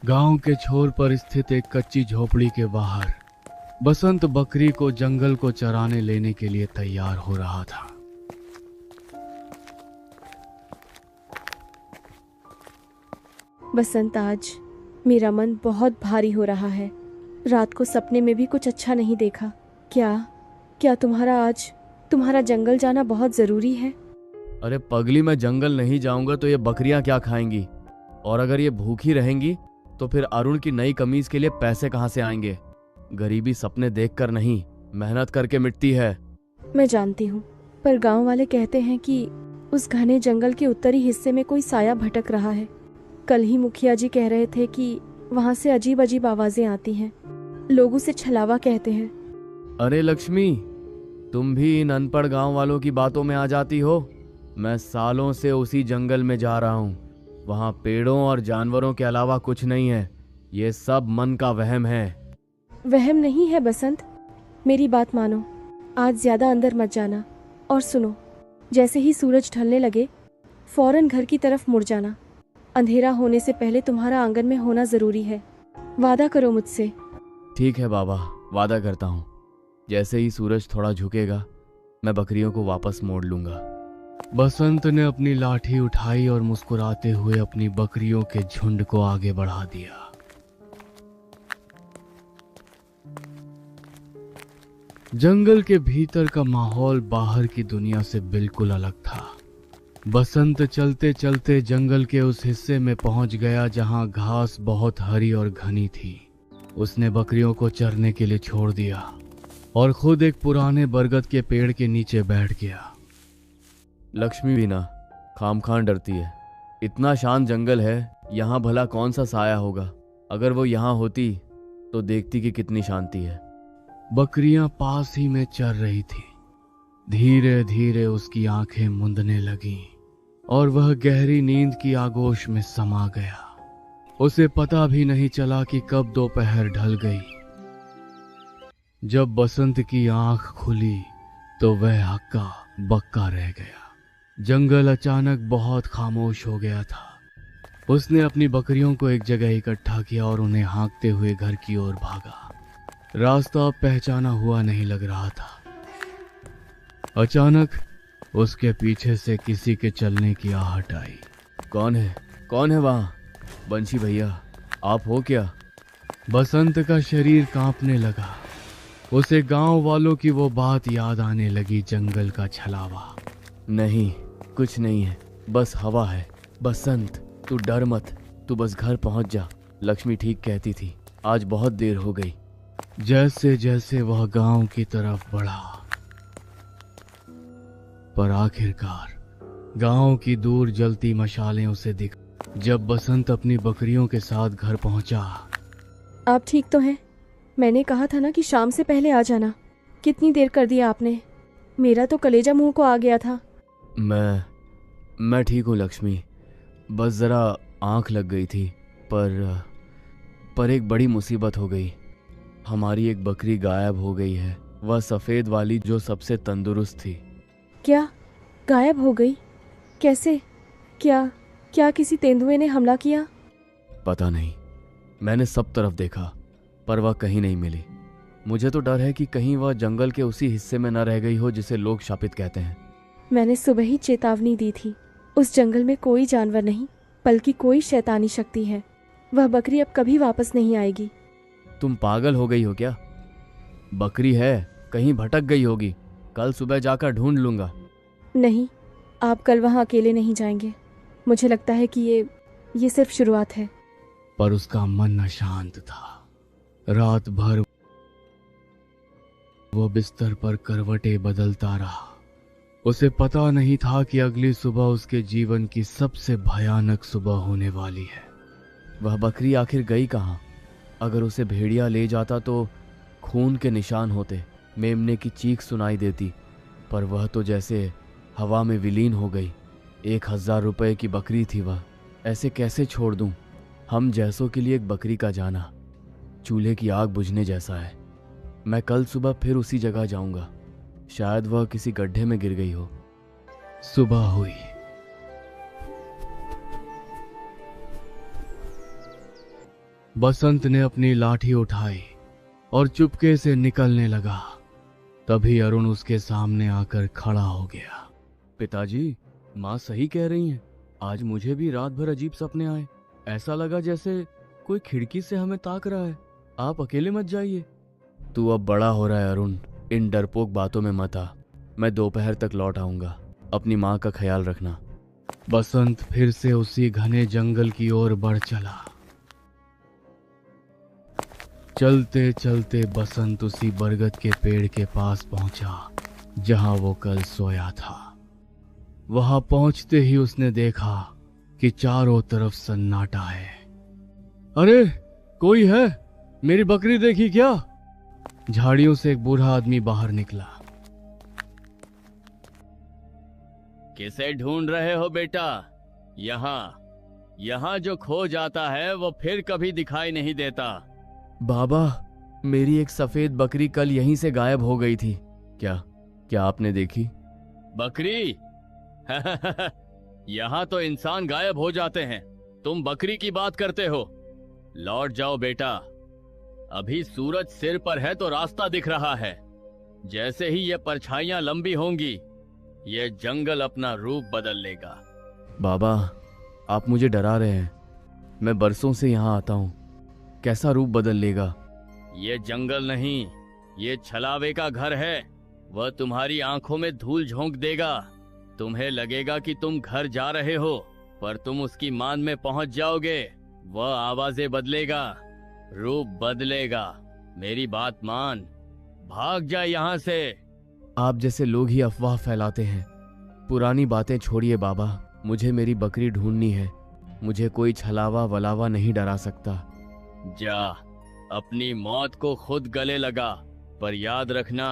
गांव के छोर पर स्थित एक कच्ची झोपड़ी के बाहर बसंत बकरी को जंगल को चराने लेने के लिए तैयार हो रहा था। बसंत, आज मेरा मन बहुत भारी हो रहा है। रात को सपने में भी कुछ अच्छा नहीं देखा। क्या क्या तुम्हारा जंगल जाना बहुत जरूरी है? अरे पगली, मैं जंगल नहीं जाऊंगा तो ये बकरियां क्या खाएंगी? और अगर ये भूखी रहेंगी तो फिर अरुण की नई कमीज के लिए पैसे कहाँ से आएंगे? गरीबी सपने देखकर नहीं, मेहनत करके मिटती है। मैं जानती हूँ, पर गांव वाले कहते हैं कि उस घने जंगल के उत्तरी हिस्से में कोई साया भटक रहा है। कल ही मुखिया जी कह रहे थे कि वहां से अजीब अजीब आवाजें आती हैं। लोग उसे छलावा कहते हैं। अरे लक्ष्मी, तुम भी इन अनपढ़ गांव वालों की बातों में आ जाती हो। मैं सालों से उसी जंगल में जा रहा हूँ। वहाँ पेड़ों और जानवरों के अलावा कुछ नहीं है। ये सब मन का वहम है। वहम नहीं है बसंत, मेरी बात मानो। आज ज्यादा अंदर मत जाना। और सुनो, जैसे ही सूरज ढलने लगे फौरन घर की तरफ मुड़ जाना। अंधेरा होने से पहले तुम्हारा आंगन में होना जरूरी है। वादा करो मुझसे। ठीक है बाबा, वादा करता हूँ। जैसे ही सूरज थोड़ा झुकेगा मैं बकरियों को वापस मोड़ लूंगा। बसंत ने अपनी लाठी उठाई और मुस्कुराते हुए अपनी बकरियों के झुंड को आगे बढ़ा दिया। जंगल के भीतर का माहौल बाहर की दुनिया से बिल्कुल अलग था। बसंत चलते चलते जंगल के उस हिस्से में पहुंच गया जहां घास बहुत हरी और घनी थी। उसने बकरियों को चरने के लिए छोड़ दिया और खुद एक पुराने बरगद के पेड़ के नीचे बैठ गया। लक्ष्मी भी ना खामखान डरती है। इतना शांत जंगल है, यहाँ भला कौन सा साया होगा? अगर वो यहाँ होती तो देखती कि कितनी शांति है। बकरियां पास ही में चर रही थी। धीरे धीरे उसकी आंखें मूंदने लगीं और वह गहरी नींद की आगोश में समा गया। उसे पता भी नहीं चला कि कब दोपहर ढल गई। जब बसंत की आंख खुली तो वह हक्का बक्का रह गया। जंगल अचानक बहुत खामोश हो गया था। उसने अपनी बकरियों को एक जगह इकट्ठा किया और उन्हें हाँकते हुए घर की ओर भागा। रास्ता अब पहचाना हुआ नहीं लग रहा था। अचानक उसके पीछे से किसी के चलने की आहट आई। कौन है? कौन है वहाँ? बंशी भैया, आप हो क्या? बसंत का शरीर कांपने लगा। उसे गांव वालों की वो बात याद आने लगी, जंगल का छलावा। नहीं, कुछ नहीं है, बस हवा है। बसंत, तू डर मत, तू बस घर पहुंच जा। लक्ष्मी ठीक कहती थी, आज बहुत देर हो गई। जैसे जैसे वह गांव की तरफ बढ़ा, पर आखिरकार गांव की दूर जलती मशालें उसे दिख। जब बसंत अपनी बकरियों के साथ घर पहुंचा। आप ठीक तो हैं? मैंने कहा था ना कि शाम से पहले आ जाना। कितनी देर कर दिया आपने? मेरा तो कलेजा मुंह को आ गया था। मैं ठीक हूँ लक्ष्मी, बस ज़रा आँख लग गई थी। पर एक बड़ी मुसीबत हो गई। हमारी एक बकरी गायब हो गई है, वह सफ़ेद वाली जो सबसे तंदुरुस्त थी। क्या? गायब हो गई? कैसे? क्या क्या किसी तेंदुए ने हमला किया? पता नहीं, मैंने सब तरफ देखा पर वह कहीं नहीं मिली। मुझे तो डर है कि कहीं वह जंगल के उसी हिस्से में न रह गई हो जिसे लोग शापित कहते हैं। मैंने सुबह ही चेतावनी दी थी। उस जंगल में कोई जानवर नहीं, बल्कि कोई शैतानी शक्ति है। वह बकरी अब कभी वापस नहीं आएगी। तुम पागल हो गई हो क्या? बकरी है, कहीं भटक गई होगी। कल सुबह जाकर ढूंढ लूंगा। नहीं, आप कल वहाँ अकेले नहीं जाएंगे। मुझे लगता है कि ये सिर्फ शुरुआत है। पर उसका मन अशांत था। रात भर वो बिस्तर पर करवटें बदलता रहा। उसे पता नहीं था कि अगली सुबह उसके जीवन की सबसे भयानक सुबह होने वाली है। वह बकरी आखिर गई कहाँ? अगर उसे भेड़िया ले जाता तो खून के निशान होते, मेमने की चीख सुनाई देती। पर वह तो जैसे हवा में विलीन हो गई। 1000 रुपये की बकरी थी वह, ऐसे कैसे छोड़ दूं? हम जैसों के लिए एक बकरी का जाना चूल्हे की आग बुझने जैसा है। मैं कल सुबह फिर उसी जगह जाऊंगा। शायद वह किसी गड्ढे में गिर गई हो। सुबह हुई। बसंत, 1 बसंत, बसंत ने अपनी लाठी उठाई और चुपके से निकलने लगा। तभी अरुण उसके सामने आकर खड़ा हो गया। पिताजी, माँ सही कह रही हैं। आज मुझे भी रात भर अजीब सपने आए। ऐसा लगा जैसे कोई खिड़की से हमें ताक रहा है। आप अकेले मत जाइए। तू अब बड़ा हो रहा है अरुण, इन डरपोक बातों में मत आ। मैं दोपहर तक लौट आऊंगा। अपनी माँ का ख्याल रखना। बसंत फिर से उसी घने जंगल की ओर बढ़ चला। चलते चलते बसंत उसी बरगद के पेड़ के पास पहुंचा जहां वो कल सोया था। वहां पहुंचते ही उसने देखा कि चारों तरफ सन्नाटा है। अरे, कोई है? मेरी बकरी देखी क्या? झाड़ियों से एक बूढ़ा आदमी बाहर निकला। किसे ढूंढ रहे हो बेटा? यहाँ जो खो जाता है वो फिर कभी दिखाई नहीं देता। बाबा, मेरी एक सफेद बकरी कल यहीं से गायब हो गई थी। क्या आपने देखी? बकरी? यहाँ तो इंसान गायब हो जाते हैं, तुम बकरी की बात करते हो। लौट जाओ बेटा। अभी सूरज सिर पर है तो रास्ता दिख रहा है। जैसे ही ये परछाइयां लंबी होंगी, ये जंगल अपना रूप बदल लेगा। बाबा, आप मुझे डरा रहे हैं। मैं बरसों से यहाँ आता हूँ। कैसा रूप बदल लेगा? ये जंगल नहीं, ये छलावे का घर है। वह तुम्हारी आंखों में धूल झोंक देगा। तुम्हें लगेगा कि तुम घर जा रहे हो, पर तुम उसकी मान में पहुंच जाओगे। वह आवाजें बदलेगा, रूप बदलेगा। मेरी बात मान, भाग जा यहाँ से। आप जैसे लोग ही अफवाह फैलाते हैं। पुरानी बातें छोड़िए बाबा, मुझे मेरी बकरी ढूंढनी है। मुझे कोई छलावा वलावा नहीं डरा सकता। जा, अपनी मौत को खुद गले लगा, पर याद रखना,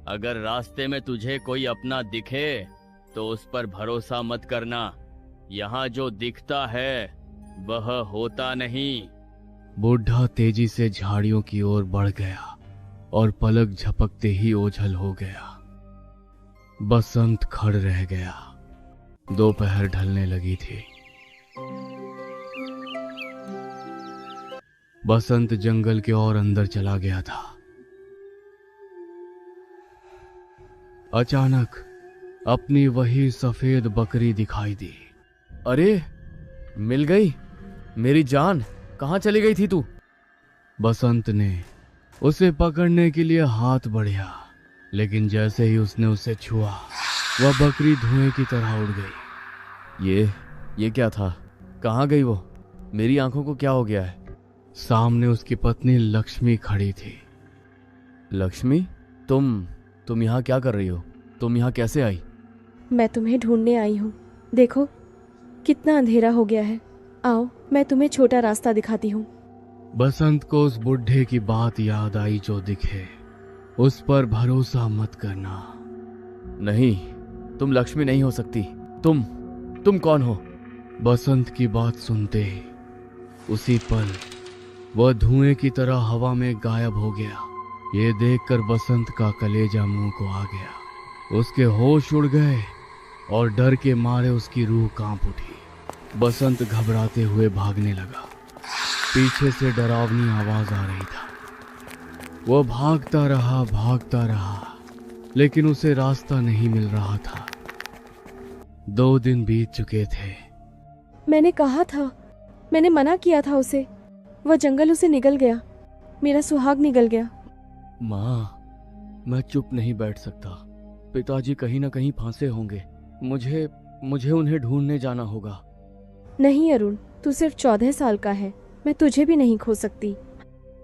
अगर रास्ते में तुझे कोई अपना दिखे तो उस पर भरोसा मत करना। यहाँ जो दिखता है वह होता नहीं। बूढ़ा तेजी से झाड़ियों की ओर बढ़ गया और पलक झपकते ही ओझल हो गया। बसंत खड़ रह गया। दोपहर ढलने लगी थी। बसंत जंगल के और अंदर चला गया था। अचानक अपनी वही सफेद बकरी दिखाई दी। अरे, मिल गई मेरी जान। कहाँ चली गई थी तू? बसंत ने उसे पकड़ने के लिए हाथ बढ़ाया, लेकिन जैसे ही उसने उसे छुआ, वह बकरी धुएं की तरह उड़ गई। ये क्या था? कहाँ गई वो? मेरी आंखों को क्या हो गया है? सामने उसकी पत्नी लक्ष्मी खड़ी थी। लक्ष्मी, तुम यहाँ क्या कर रही हो? तुम यहाँ कैसे आई? मैं तुम्हें ढूंढने आई हूँ। देखो कितना अंधेरा हो गया है। आओ, मैं तुम्हें छोटा रास्ता दिखाती हूँ। बसंत को उस बुढ़े की बात याद आई, जो दिखे उस पर भरोसा मत करना। नहीं, तुम लक्ष्मी नहीं हो सकती। तुम कौन हो? बसंत की बात सुनते ही उसी पल वह धुएं की तरह हवा में गायब हो गया। ये देखकर बसंत का कलेजा मुंह को आ गया। उसके होश उड़ गए और डर के मारे उसकी रूह कांप उठी। बसंत घबराते हुए भागने लगा। पीछे से डरावनी आवाज आ रही था। वो भागता रहा, लेकिन उसे रास्ता नहीं मिल रहा था। 2 दिन बीत चुके थे। मैंने कहा था, मैंने मना किया था उसे। वह जंगल उसे निगल गया। मेरा सुहाग निगल गया। माँ, मैं चुप नहीं बैठ सकता। पिताजी कहीं ना कहीं फंसे होंगे। मुझे उन्हें ढूंढने जाना होगा। नहीं अरुण, तू सिर्फ 14 साल का है। मैं तुझे भी नहीं खो सकती।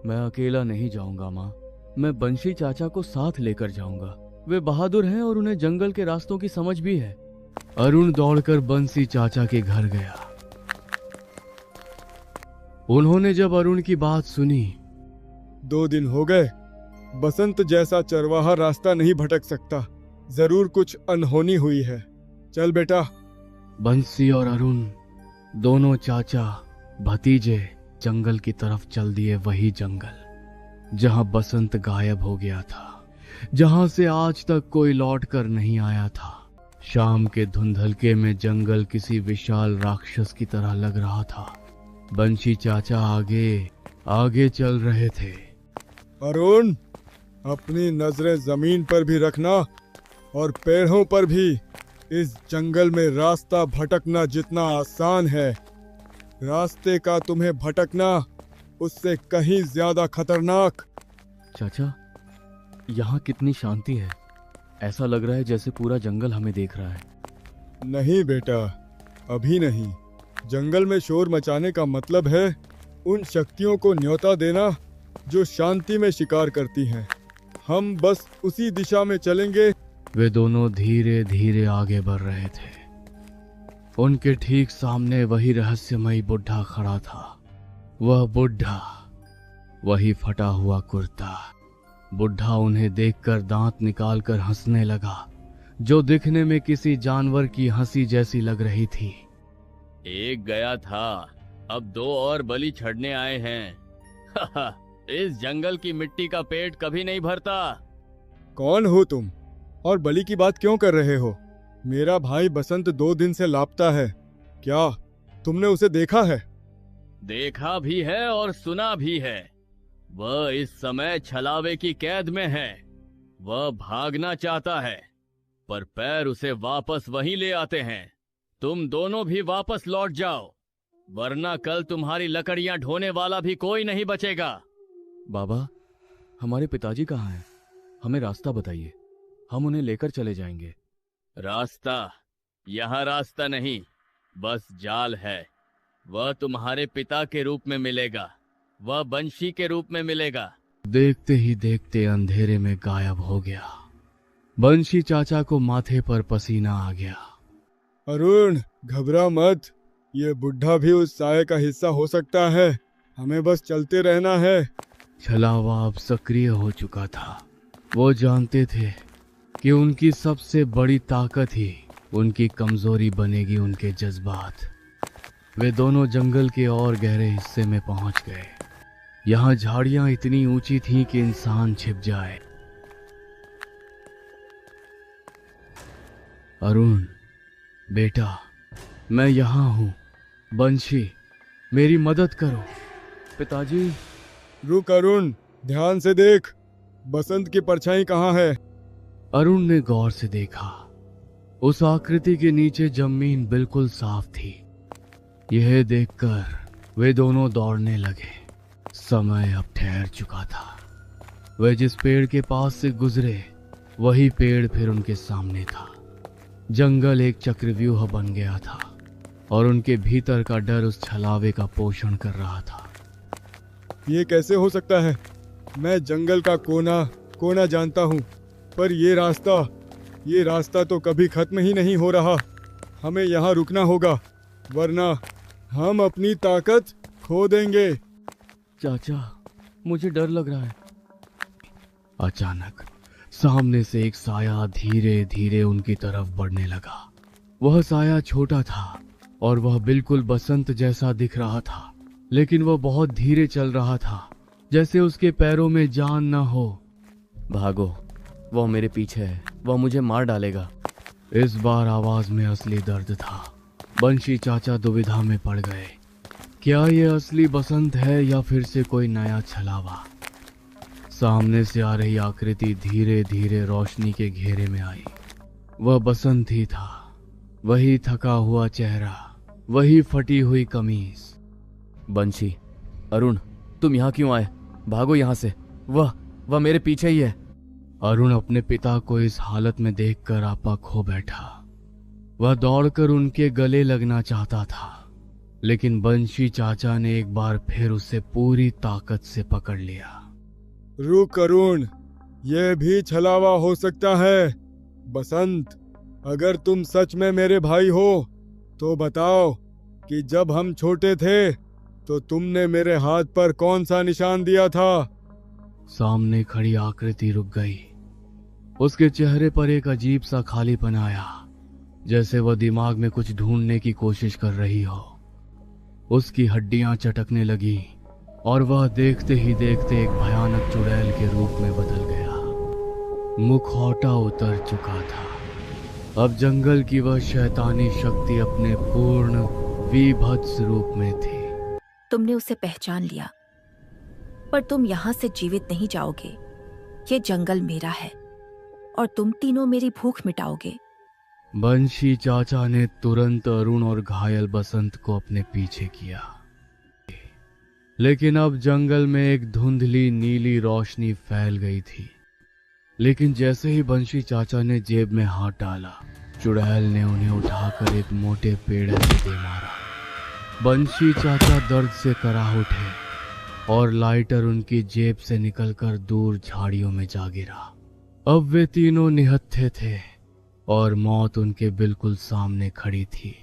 मैं अकेला नहीं जाऊंगा माँ। मैं बंशी चाचा को साथ लेकर जाऊंगा। वे बहादुर हैं और उन्हें जंगल के रास्तों की समझ भी है। अरुण दौड़कर बंसी चाचा के घर गया। उन्होंने जब अरुण की बात सुनी, 2 दिन हो गए। बसंत जैसा चरवाहा रास्ता नहीं भटक सकता। जरूर कुछ अनहोनी हुई है। चल बेटा। बंसी और अरुण दोनों चाचा भतीजे जंगल की तरफ चल दिए। वही जंगल जहां बसंत गायब हो गया था, जहां से आज तक कोई लौट कर नहीं आया था। शाम के धुंधलके में जंगल किसी विशाल राक्षस की तरह लग रहा था। बंशी चाचा आगे आगे चल रहे थे। अरुण, अपनी नजरें जमीन पर भी रखना और पेड़ों पर भी। इस जंगल में रास्ता भटकना जितना आसान है, रास्ते का तुम्हें भटकना उससे कहीं ज्यादा खतरनाक। चाचा, यहाँ कितनी शांति है। ऐसा लग रहा है जैसे पूरा जंगल हमें देख रहा है। नहीं बेटा, अभी नहीं। जंगल में शोर मचाने का मतलब है उन शक्तियों को न्योता देना जो शांति में शिकार करती हैं। हम बस उसी दिशा में चलेंगे। वे दोनों धीरे धीरे आगे बढ़ रहे थे। उनके ठीक सामने वही रहस्यमयी बुढ़ा खड़ा था। वह बुढ़ा, वही फटा हुआ कुर्ता। बुढ़ा उन्हें देखकर दांत निकालकर हंसने लगा, जो दिखने में किसी जानवर की हंसी जैसी लग रही थी। एक गया था, अब 2 और बलि चढ़ने आए हैं। इस जंगल की मिट्टी का पेट कभी नहीं भरता। कौन हो तुम और बलि की बात क्यों कर रहे हो? मेरा भाई बसंत 2 दिन से लापता है। क्या तुमने उसे देखा है? देखा भी है और सुना भी है। वह इस समय छलावे की कैद में है। वह भागना चाहता है, पर पैर उसे वापस वहीं ले आते हैं। तुम दोनों भी वापस लौट जाओ, वरना कल तुम्हारी लकड़ियां ढोने वाला भी कोई नहीं बचेगा। बाबा, हमारे पिताजी कहाँ हैं? हमें रास्ता बताइए, हम उन्हें लेकर चले जाएंगे। रास्ता? यहाँ रास्ता नहीं, बस जाल है। वह तुम्हारे पिता के रूप में मिलेगा, वह बंशी के रूप में मिलेगा। देखते ही देखते अंधेरे में गायब हो गया। बंशी चाचा को माथे पर पसीना आ गया। अरुण, घबरा मत। ये बुढ़ा भी उस साये का हिस्सा हो सकता है। हमें बस चलते रहना है। छलावा अब सक्रिय हो चुका था। वो जानते थे कि उनकी सबसे बड़ी ताकत ही उनकी कमजोरी बनेगी, उनके जज्बात। वे दोनों जंगल के और गहरे हिस्से में पहुंच गए। यहाँ झाड़ियां इतनी ऊंची थीं कि इंसान छिप जाए। अरुण बेटा, मैं यहाँ हूँ। बंशी, मेरी मदद करो। पिताजी। रुक अरुण, ध्यान से देख। बसंत की परछाई कहाँ है? अरुण ने गौर से देखा। उस आकृति के नीचे जमीन बिल्कुल साफ थी। यह देखकर वे दोनों दौड़ने लगे। समय अब ठहर चुका था। वे जिस पेड़ के पास से गुजरे, वही पेड़ फिर उनके सामने था। जंगल एक चक्रव्यूह बन गया था और उनके भीतर का डर उस छलावे का पोषण कर रहा था। ये कैसे हो सकता है? मैं जंगल का कोना कोना जानता हूँ, पर ये रास्ता तो कभी खत्म ही नहीं हो रहा। हमें यहाँ रुकना होगा, वरना हम अपनी ताकत खो देंगे। चाचा, मुझे डर लग रहा है। अचानक सामने से एक साया धीरे धीरे उनकी तरफ बढ़ने लगा। वह साया छोटा था और वह बिल्कुल बसंत जैसा दिख रहा था, लेकिन वह बहुत धीरे चल रहा था, जैसे उसके पैरों में जान न हो। भागो, वह मेरे पीछे है, वह मुझे मार डालेगा। इस बार आवाज में असली दर्द था। बंशी चाचा दुविधा में पड़ गए। क्या यह असली बसंत है या फिर से कोई नया छलावा? सामने से आ रही आकृति धीरे धीरे रोशनी के घेरे में आई। वह बसंत ही था। वही थका हुआ चेहरा, वही फटी हुई कमीज। बंशी, अरुण, तुम यहाँ क्यों आए? भागो यहाँ से, वह मेरे पीछे ही है। अरुण अपने पिता को इस हालत में देखकर आपा खो बैठा। वह दौड़कर उनके गले लगना चाहता था, लेकिन बंशी चाचा ने एक बार फिर उसे पूरी ताकत से पकड़ लिया। रुक अरुण, यह भी छलावा हो सकता है। बसंत, अगर तुम सच में मेरे भाई हो तो बताओ कि जब हम छोटे थे तो तुमने मेरे हाथ पर कौन सा निशान दिया था? सामने खड़ी आकृति रुक गई। उसके चेहरे पर एक अजीब सा खालीपन आया, जैसे वह दिमाग में कुछ ढूंढने की कोशिश कर रही हो। उसकी हड्डियां चटकने लगी और वह देखते ही देखते एक भयानक चुड़ैल के रूप में बदल गया। मुखौटा उतर चुका था। अब जंगल की वह शैतानी शक्ति अपने पूर्ण विभत्स रूप में थी। तुमने उसे पहचान लिया। पर तुम यहाँ से जीवित नहीं जाओगे। ये जंगल मेरा है और तुम तीनों मेरी भूख मिटाओगे। बंशी चाचा ने तुरंत अरुण और घायल बसंत को अपने पीछे किया, लेकिन अब जंगल में एक धुंधली नीली रोशनी फैल गई थी। लेकिन जैसे ही बंशी चाचा ने जेब में हाथ डाला, चुड़ैल ने उन्हें उठाकर एक मोटे पेड़ से दे मारा। बंशी चाचा दर्द से कराह उठे और लाइटर उनकी जेब से निकलकर दूर झाड़ियों में जा गिरा। अब वे तीनों निहत्थे थे और मौत उनके बिल्कुल सामने खड़ी थी।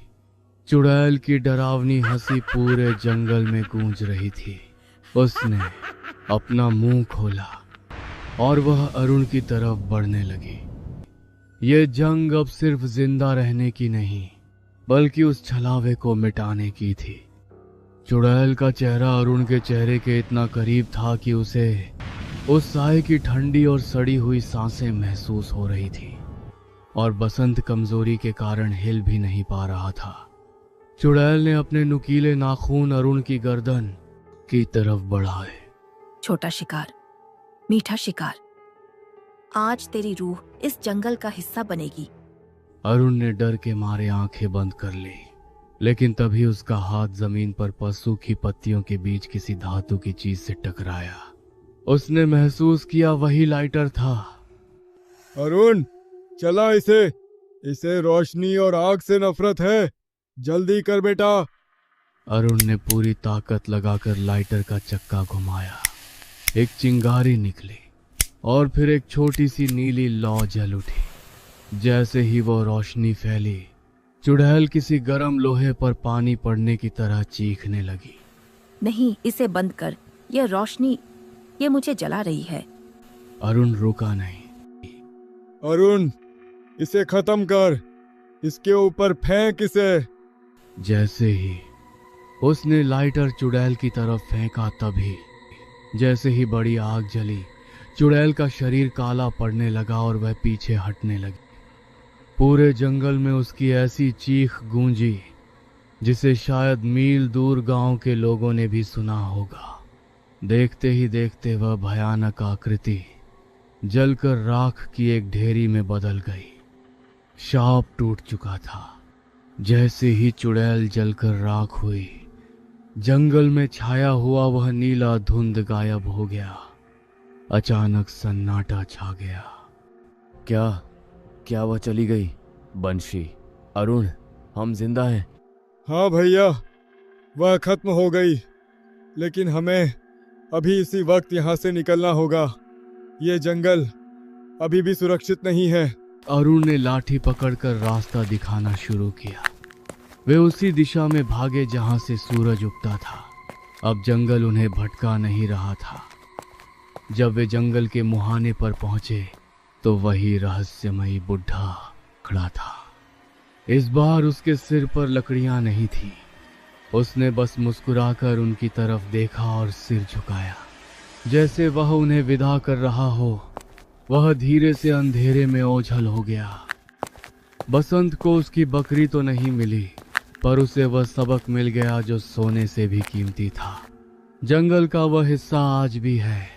चुड़ैल की डरावनी हंसी पूरे जंगल में गूंज रही थी। उसने अपना मुंह खोला और वह अरुण की तरफ बढ़ने लगी। ये जंग अब सिर्फ जिंदा रहने की नहीं, बल्कि उस छलावे को मिटाने की थी। चुड़ैल का चेहरा अरुण के चेहरे के इतना करीब था कि उसे उस साए की ठंडी और सड़ी हुई सांसें महसूस हो रही थी, और बसंत कमजोरी के कारण हिल भी नहीं पा रहा था। चुड़ैल ने अपने नुकीले नाखून अरुण की गर्दन की तरफ बढ़ाए। छोटा शिकार, मीठा शिकार, आज तेरी रूह इस जंगल का हिस्सा बनेगी। अरुण ने डर के मारे आंखें बंद कर ली, लेकिन तभी उसका हाथ जमीन पर पशु की पत्तियों के बीच किसी धातु की चीज से टकराया। उसने महसूस किया वही लाइटर था। अरुण, चला इसे रोशनी और आग से नफरत है। जल्दी कर बेटा। अरुण ने पूरी ताकत लगाकर लाइटर का चक्का घुमाया। एक चिंगारी निकली और फिर एक छोटी सी नीली लौ जल उठी। जैसे ही वो रोशनी फैली, चुड़ैल किसी गर्म लोहे पर पानी पड़ने की तरह चीखने लगी। नहीं, इसे बंद कर। यह रोशनी, ये मुझे जला रही है। अरुण रुका नहीं। अरुण, इसे खत्म कर। इसके ऊपर फेंक इसे। जैसे ही उसने लाइटर चुड़ैल की तरफ फेंका, तभी जैसे ही बड़ी आग जली, चुड़ैल का शरीर काला पड़ने लगा और वह पीछे हटने लगी। पूरे जंगल में उसकी ऐसी चीख गूंजी जिसे शायद मील दूर गांव के लोगों ने भी सुना होगा। देखते ही देखते वह भयानक आकृति जलकर राख की एक ढेरी में बदल गई। शाप टूट चुका था। जैसे ही चुड़ैल जलकर राख हुई, जंगल में छाया हुआ वह नीला धुंध गायब हो गया। अचानक सन्नाटा छा गया। क्या वह चली गई? बंशी, अरुण, हम जिंदा हैं। हाँ भैया, वह खत्म हो गई, लेकिन हमें अभी इसी वक्त यहाँ से निकलना होगा। ये जंगल अभी भी सुरक्षित नहीं है। अरुण ने लाठी पकड़कर रास्ता दिखाना शुरू किया। वे उसी दिशा में भागे जहां से सूरज उगता था। अब जंगल उन्हें भटका नहीं रहा था। जब वे जंगल के मुहाने पर पहुंचे तो वही रहस्यमयी बुढ़ा खड़ा था। इस बार उसके सिर पर लकड़ियां नहीं थी। उसने बस मुस्कुराकर उनकी तरफ देखा और सिर झुकाया, जैसे वह उन्हें विदा कर रहा हो। वह धीरे से अंधेरे में ओझल हो गया। बसंत को उसकी बकरी तो नहीं मिली, पर उसे वह सबक मिल गया जो सोने से भी कीमती था। जंगल का वह हिस्सा आज भी है,